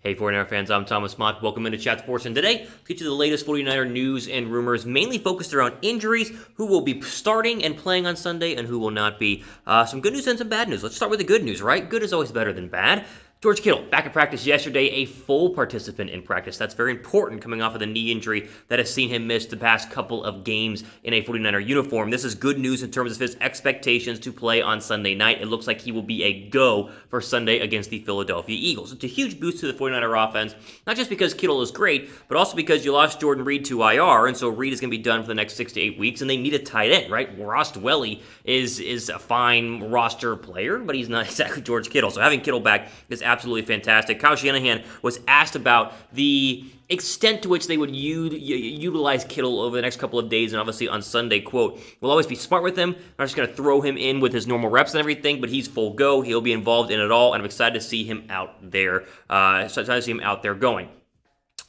Hey 49er fans, I'm Thomas Mott. Welcome into Chat Sports, and today, let's get you the latest 49er news and rumors, mainly focused around injuries, who will be starting and playing on Sunday, and who will not be. Some good news and some bad news. Let's start with the good news, right? Good is always better than bad. George Kittle, back in practice yesterday, a full participant in practice. That's very important coming off of the knee injury that has seen him miss the past couple of games in a 49er uniform. This is good news in terms of his expectations to play on Sunday night. It looks like he will be a go for Sunday against the Philadelphia Eagles. It's a huge boost to the 49er offense, not just because Kittle is great, but also because you lost Jordan Reed to IR, and so Reed is going to be done for the next 6 to 8 weeks, and they need a tight end, right? Ross Dwelley is a fine roster player, but he's not exactly George Kittle, so having Kittle back is absolutely fantastic. Kyle Shanahan was asked about the extent to which they would utilize Kittle over the next couple of days, and obviously on Sunday, quote, "We'll always be smart with him. I'm not just going to throw him in with his normal reps and everything, but he's full go. He'll be involved in it all, and I'm excited to see him out there. Going."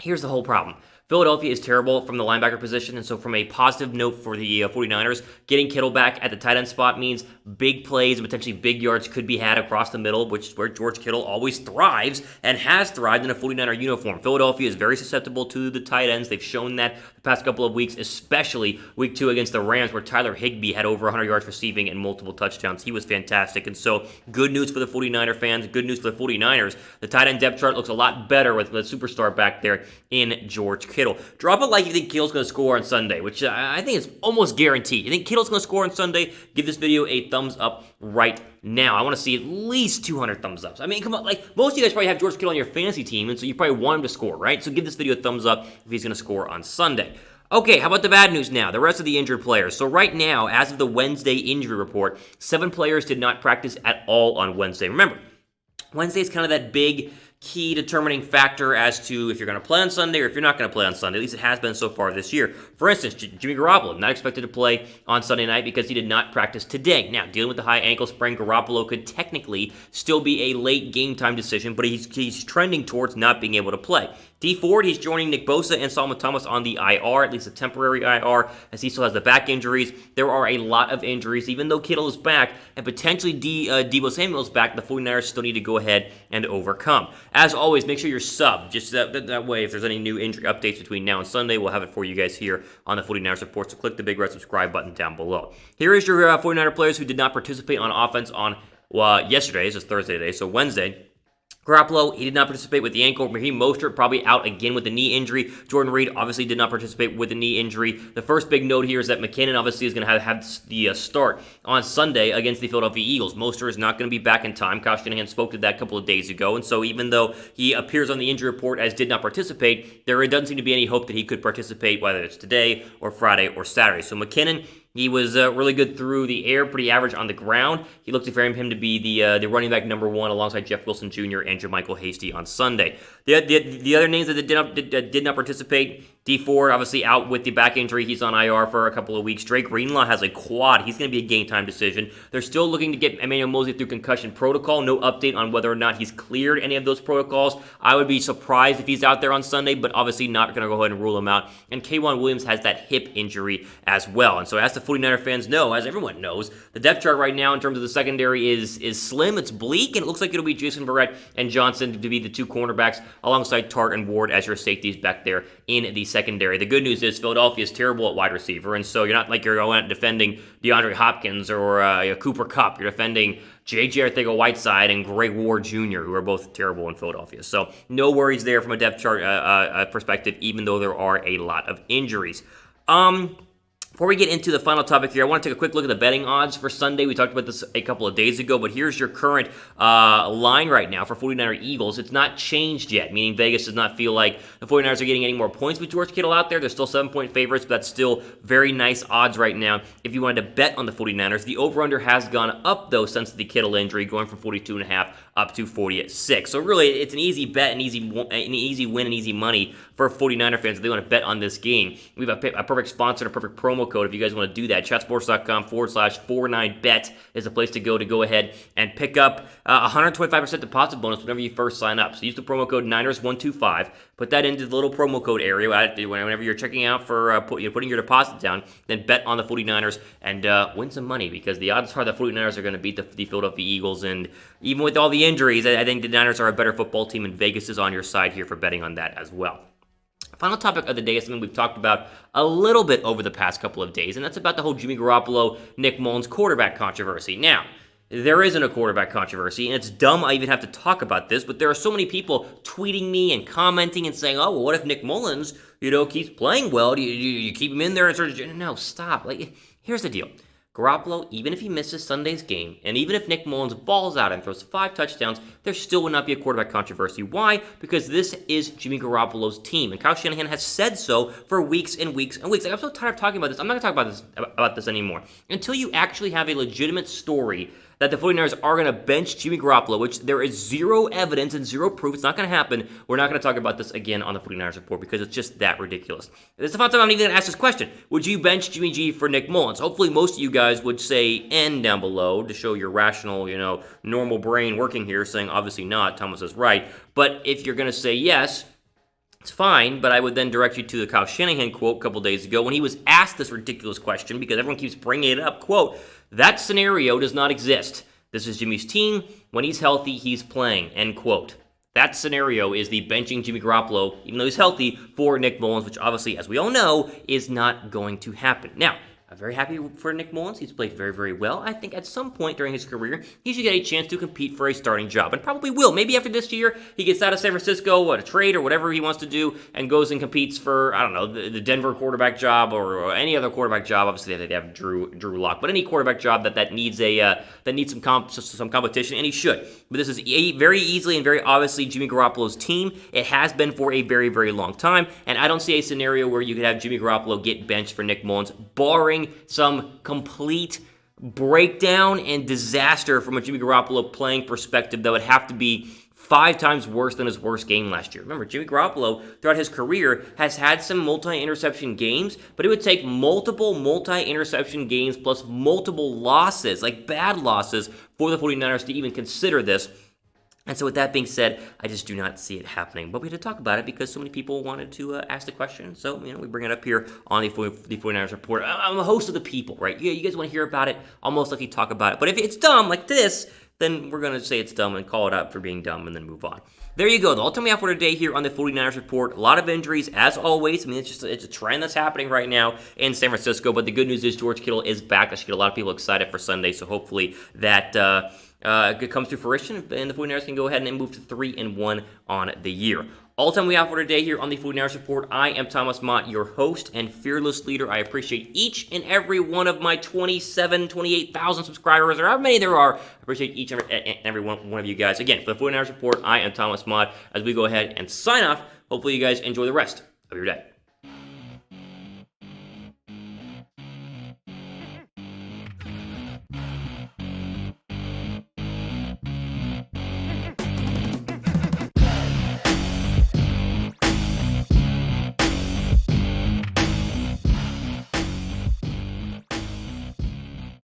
Here's the whole problem. Philadelphia is terrible from the linebacker position, and so from a positive note for the 49ers, getting Kittle back at the tight end spot means big plays and potentially big yards could be had across the middle, which is where George Kittle always thrives and has thrived in a 49er uniform. Philadelphia is very susceptible to the tight ends. They've shown that the past couple of weeks, especially week 2 against the Rams, where Tyler Higbee had over 100 yards receiving and multiple touchdowns. He was fantastic, and so good news for the 49er fans, good news for the 49ers. The tight end depth chart looks a lot better with the superstar back there in George Kittle. Drop a like if you think Kittle's going to score on Sunday, which I think is almost guaranteed. You think Kittle's going to score on Sunday? Give this video a thumbs up right now. I want to see at least 200 thumbs ups. I mean, come on, like most of you guys probably have George Kittle on your fantasy team, and so you probably want him to score, right? So give this video a thumbs up if he's going to score on Sunday. Okay, how about the bad news now? The rest of the injured players. So right now, as of the Wednesday injury report, 7 players did not practice at all on Wednesday. Remember, Wednesday is kind of that big key determining factor as to if you're going to play on Sunday or if you're not going to play on Sunday. At least it has been so far this year. For instance, Jimmy Garoppolo, not expected to play on Sunday night because he did not practice today. Now, dealing with the high ankle sprain, Garoppolo could technically still be a late game time decision, but he's trending towards not being able to play. D Ford, he's joining Nick Bosa and Solomon Thomas on the IR, at least a temporary IR, as he still has the back injuries. There are a lot of injuries, even though Kittle is back and potentially Deebo Samuel's back, the 49ers still need to go ahead and overcome. As always, make sure you're subbed, just that way if there's any new injury updates between now and Sunday, we'll have it for you guys here on the 49ers Report, so click the big red subscribe button down below. Here is your 49er players who did not participate on offense on yesterday. This is Thursday today, so Wednesday. Garoppolo, he did not participate with the ankle. Raheem Mostert probably out again with the knee injury. Jordan Reed obviously did not participate with the knee injury. The first big note here is that McKinnon obviously is going to have the start on Sunday against the Philadelphia Eagles. Mostert is not going to be back in time. Kyle Shanahan spoke to that a couple of days ago, and so even though he appears on the injury report as did not participate, there doesn't seem to be any hope that he could participate, whether it's today or Friday or Saturday. So McKinnon, he was really good through the air, pretty average on the ground. He looked for him to be the running back number 1 alongside Jeff Wilson Jr. and JaMychal Hasty on Sunday. The other names that did not participate, D Ford obviously out with the back injury. He's on IR for a couple of weeks. Drake Greenlaw has a quad. He's going to be a game time decision. They're still looking to get Emmanuel Moseley through concussion protocol. No update on whether or not he's cleared any of those protocols. I would be surprised if he's out there on Sunday, but obviously not going to go ahead and rule him out. And K'Wan Williams has that hip injury as well. And so as the 49er fans know, as everyone knows, the depth chart right now in terms of the secondary is slim, it's bleak, and it looks like it'll be Jason Verrett and Johnson to be the 2 cornerbacks alongside Tart and Ward as your safeties back there in the secondary. The good news is Philadelphia is terrible at wide receiver, and so you're not like you're going out defending DeAndre Hopkins or Cooper Kupp. You're defending J.J. Arcega-Whiteside and Greg Ward Jr., who are both terrible in Philadelphia. So no worries there from a depth chart perspective, even though there are a lot of injuries. Before we get into the final topic here, I want to take a quick look at the betting odds for Sunday. We talked about this a couple of days ago, but here's your current line right now for 49er Eagles. It's not changed yet, meaning Vegas does not feel like the 49ers are getting any more points with George Kittle out there. They're still 7-point favorites, but that's still very nice odds right now if you wanted to bet on the 49ers. The over-under has gone up, though, since the Kittle injury, going from 42.5 up to 46. So really, it's an easy bet, an easy win, and easy money for 49er fans if they want to bet on this game. We have a perfect sponsor and a perfect promo code if you guys want to do that. chatsports.com/49bet is the place to go ahead and pick up 125% deposit bonus whenever you first sign up. So use the promo code Niners125. Put that into the little promo code area whenever you're checking out for putting your deposit down. Then bet on the 49ers and win some money, because the odds are the 49ers are going to beat the Philadelphia Eagles. And even with all the injuries, I think the Niners are a better football team, and Vegas is on your side here for betting on that as well. Final topic of the day is something we've talked about a little bit over the past couple of days, and that's about the whole Jimmy Garoppolo, Nick Mullens quarterback controversy. Now, there isn't a quarterback controversy, and it's dumb I even have to talk about this, but there are so many people tweeting me and commenting and saying, oh, well, what if Nick Mullens, keeps playing well? Do you keep him in there? And no, stop. Here's the deal. Garoppolo, even if he misses Sunday's game, and even if Nick Mullens balls out and throws 5 touchdowns, there still would not be a quarterback controversy. Why? Because this is Jimmy Garoppolo's team, and Kyle Shanahan has said so for weeks and weeks and weeks. I'm so tired of talking about this. I'm not going to talk about this anymore. Until you actually have a legitimate story that the 49ers are going to bench Jimmy Garoppolo, which there is zero evidence and zero proof. It's not going to happen. We're not going to talk about this again on the 49ers Report, because it's just that ridiculous. This is the first time I'm even going to ask this question. Would you bench Jimmy G for Nick Mullens? Hopefully most of you guys would say N down below to show your rational, normal brain working here, saying obviously not. Thomas is right. But if you're going to say yes, it's fine, but I would then direct you to the Kyle Shanahan quote a couple days ago when he was asked this ridiculous question, because everyone keeps bringing it up. Quote, "That scenario does not exist. This is Jimmy's team. When he's healthy, he's playing." End quote. That scenario is the benching Jimmy Garoppolo, even though he's healthy, for Nick Mullens, which obviously, as we all know, is not going to happen. Now, I'm very happy for Nick Mullens. He's played very, very well. I think at some point during his career, he should get a chance to compete for a starting job, and probably will. Maybe after this year, he gets out of San Francisco, a trade or whatever he wants to do, and goes and competes for, I don't know, the Denver quarterback job or any other quarterback job. Obviously, they have Drew Lock, but any quarterback job that needs some competition, and he should. But this is very easily and very obviously Jimmy Garoppolo's team. It has been for a very, very long time, and I don't see a scenario where you could have Jimmy Garoppolo get benched for Nick Mullens, barring some complete breakdown and disaster from a Jimmy Garoppolo playing perspective that would have to be 5 times worse than his worst game last year. Remember, Jimmy Garoppolo, throughout his career, has had some multi-interception games, but it would take multiple multi-interception games plus multiple losses, like bad losses, for the 49ers to even consider this. And so with that being said, I just do not see it happening. But we had to talk about it because so many people wanted to ask the question. So, we bring it up here on the 49ers Report. I'm a host of the people, right? Yeah, you guys want to hear about it, I'll most likely talk about it. But if it's dumb like this, then we're going to say it's dumb and call it out for being dumb and then move on. There you go. The all-time we have for today here on the 49ers Report. A lot of injuries, as always. It's a trend that's happening right now in San Francisco. But the good news is George Kittle is back. That should get a lot of people excited for Sunday. So hopefully that comes to fruition, and the 49ers can go ahead and move to 3-1 on the year. All time we have for today here on the 49ers Report. I am Thomas Mott, your host and fearless leader. I appreciate each and every one of my 28,000 subscribers, or however many there are. I appreciate each and every one of you guys. Again, for the 49ers Report, I am Thomas Mott. As we go ahead and sign off, hopefully you guys enjoy the rest of your day.